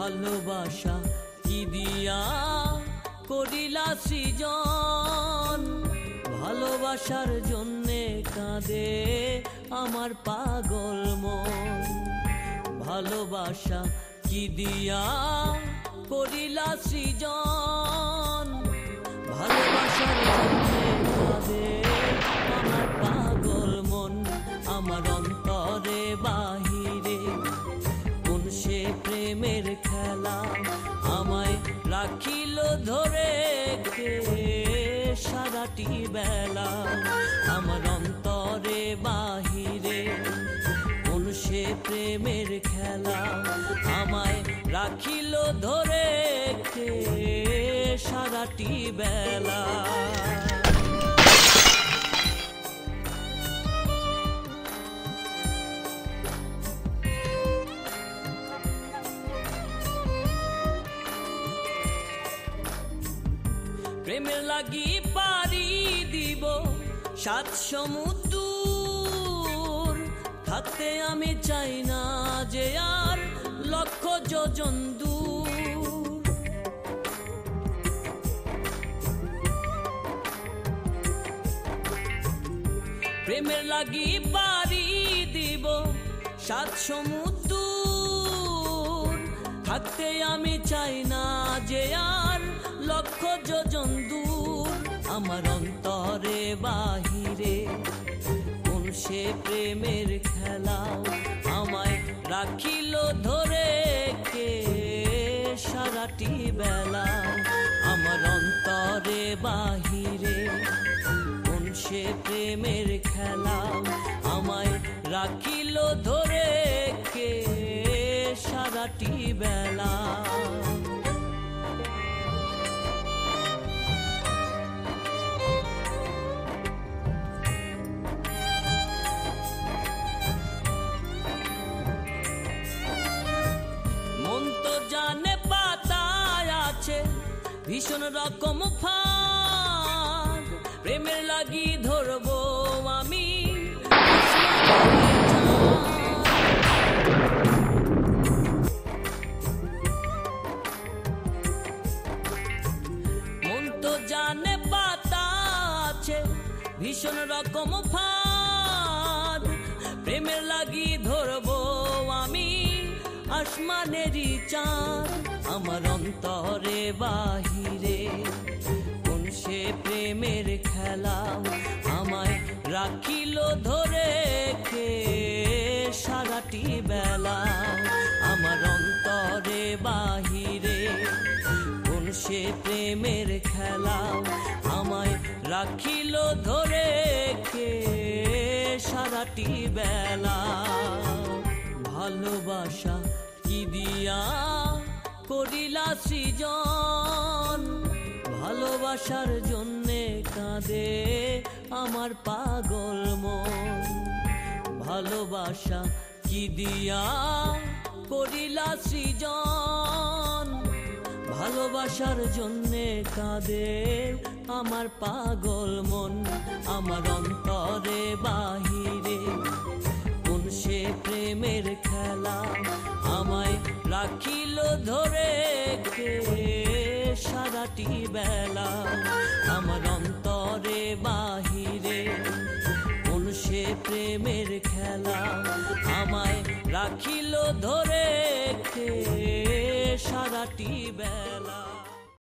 ভালোবাসা কি দিয়া করিলা সৃজন, ভালোবাসার জন্যে কাঁদে আমার পাগল মন। ভালোবাসা কি দিয়া করিলা সৃজন, ভালোবাসার জন্যে কাঁদে আমার পাগল মন। আমার অন্তরে বাহিরে কোন সে প্রেমের খেলা, আমায় রাখিল ধরে কে সারাটি বেলা। আমার অন্তরে বাহিরে কোন সে প্রেমের খেলা, আমায় রাখিল ধরে কে সারাটি বেলা। প্রেমের লাগি পারি দিব 7 সমুদ্র, থাকতে আমি চাই না যে আর লক্ষ যোজন দূর। প্রেমের লাগি পারি দিব 7 সমুদ্র, থাকতে আমি চাই না যে আর লক্ষ যোজন দূর। আমার অন্তরে বাহিরে কোন সে প্রেমের খেলা, আমায় রাখিল ধরে কে সারাটি বেলা। আমার অন্তরে বাহিরে কোন সে প্রেমের খেলা, আমায় রাখিল ধরে কে সারাটি বেলা। মন তো জানে পাতায় আছে ভীষণ রকম ফাঁদ, প্রেমের লাগি ধরবো আমি ভীষণ রকম ফাঁদ, প্রেমের লাগি ধরবো আমি আসমানেরই চাঁদ। আমার অন্তরে বাহিরে কোন সে প্রেমের খেলা, আমায় রাখিল ধরে কে সারাটি বেলা। আমার অন্তরে বাহিরে কোন সে প্রেমের খেলা, আমায় রাখিল ধরে কে সারাটি বেলা। ভালোবাসা কি দিয়া করিলা সৃজন, ভালোবাসার জন্যে কাঁদে আমার পাগল মন। ভালোবাসা কি দিয়া করিলা সৃজন, ভালোবাসার জন্যে কাঁদে আমার পাগল মন। আমার অন্তরে বাহিরে কোন সে প্রেমের খেলা, আমায় রাখিল ধরে কে সারাটি বেলা। আমার অন্তরে বাহিরে কোন সে প্রেমের খেলা, আমায় রাখিল ধরে কে সারাটি বেলা।